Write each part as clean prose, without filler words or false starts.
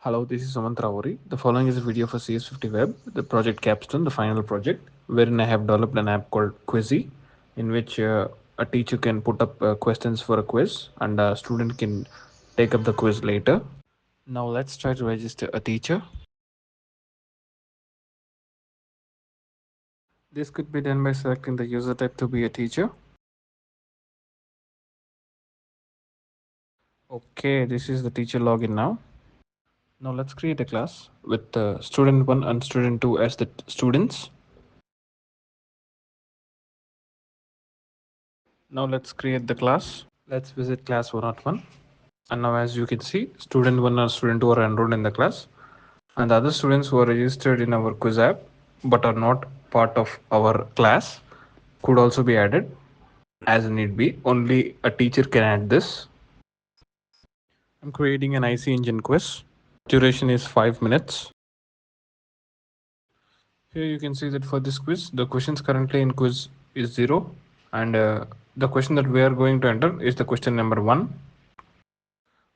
Hello, this is Sumant Rawari. The following is a video for CS50W, the project Capstone, the final project, wherein I have developed an app called Quizyy, in which a teacher can put up questions for a quiz and a student can take up the quiz later. Now let's try to register a teacher. This could be done by selecting the user type to be a teacher. Okay, this is the teacher login now. Now let's create a class with student 1 and student 2 as the students. Now let's create the class. Let's visit class 101. And now as you can see, student 1 and student 2 are enrolled in the class. And the other students who are registered in our quiz app but are not part of our class could also be added as need be. Only a teacher can add this. I'm creating an IC engine quiz. Duration is 5 minutes. Here you can see that for this quiz, the questions currently in quiz is 0. And the question that we are going to enter is the question number 1.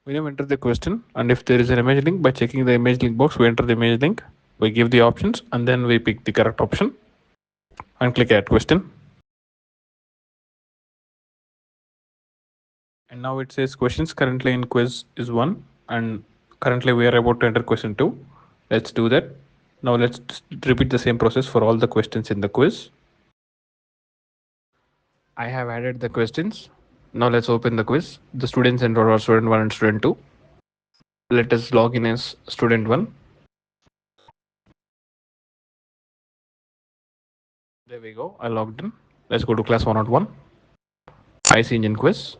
We now enter the question, and if there is an image link, by checking the image link box, we enter the image link, we give the options, and then we pick the correct option and click add question. And now it says questions currently in quiz is 1, and currently we are about to enter question 2. Let's do that. Now let's repeat the same process for all the questions in the quiz. I have added the questions. Now let's open the quiz. The students enrolled are student 1 and student 2. Let us log in as student 1. There we go. I logged in. Let's go to class 101. IC engine quiz.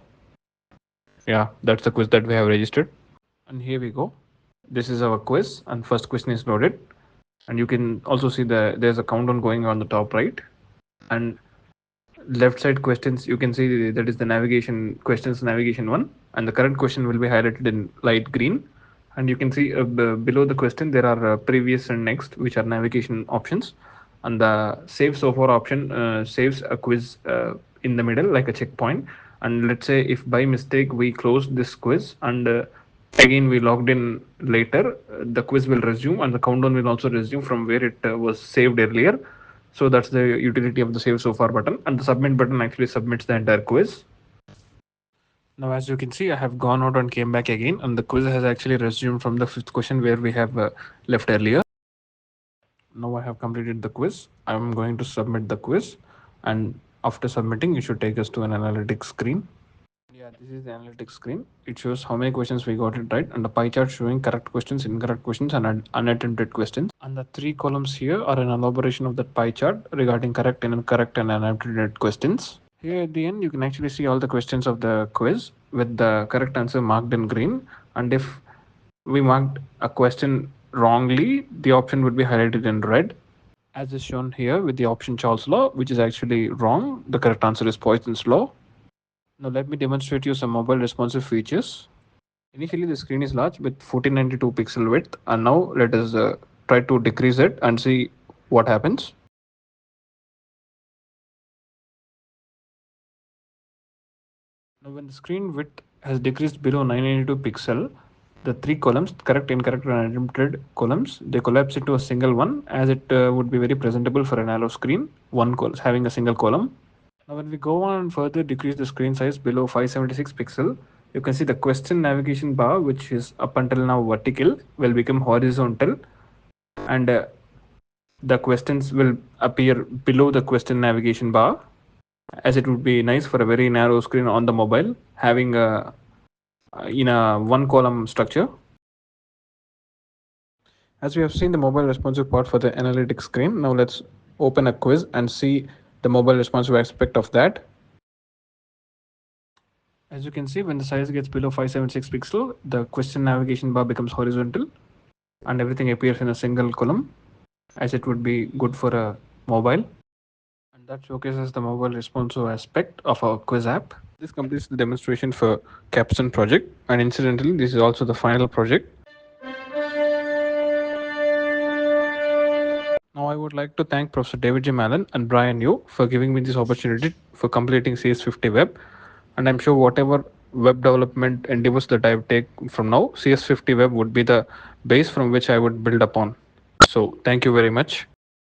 Yeah, that's the quiz that we have registered. And here we go. This is our quiz, and first question is loaded. And you can also see there's a countdown going on the top right. And left side questions, you can see that is the navigation questions, navigation 1. And the current question will be highlighted in light green. And you can see below the question, there are previous and next, which are navigation options. And the save so far option saves a quiz in the middle, like a checkpoint. And let's say if by mistake we close this quiz and again we logged in later, the quiz will resume and the countdown will also resume from where it was saved earlier. So that's the utility of the save so far button, and the submit button actually submits the entire quiz. Now as you can see, I have gone out and came back again, and the quiz has actually resumed from the 5th question where we have left earlier. Now I have completed the quiz. I'm going to submit the quiz, and after submitting, it should take us to an analytics screen. Yeah, this is the analytics screen. It shows how many questions we got it right, and the pie chart showing correct questions, incorrect questions, and unattempted questions. And the 3 columns here are an elaboration of that pie chart regarding correct and incorrect and unattempted questions. Here at the end, you can actually see all the questions of the quiz with the correct answer marked in green. And if we marked a question wrongly, the option would be highlighted in red, as is shown here with the option Charles law, which is actually wrong. The correct answer is Poisson's law. Now let me demonstrate you some mobile responsive features. Initially the screen is large with 1492 pixel width, and now let us try to decrease it and see what happens. Now when the screen width has decreased below 992 pixel, the 3 columns, correct, incorrect and unattempted columns, they collapse into a single one, as it would be very presentable for a narrow screen, having a single column. Now when we go on and further decrease the screen size below 576 pixel, you can see the question navigation bar, which is up until now vertical, will become horizontal, and the questions will appear below the question navigation bar, as it would be nice for a very narrow screen on the mobile having a in a one column structure. As we have seen the mobile responsive part for the analytics screen, now let's open a quiz and see the mobile responsive aspect of that. As you can see, when the size gets below 576 pixel, the question navigation bar becomes horizontal and everything appears in a single column, as it would be good for a mobile. And that showcases the mobile responsive aspect of our quiz app. This completes the demonstration for Capstone project, and incidentally, this is also the final project. Now, I would like to thank Professor David J. Mallon and Brian Yu for giving me this opportunity for completing CS50 Web. And I'm sure whatever web development endeavors that I take from now, CS50 Web would be the base from which I would build upon. So thank you very much.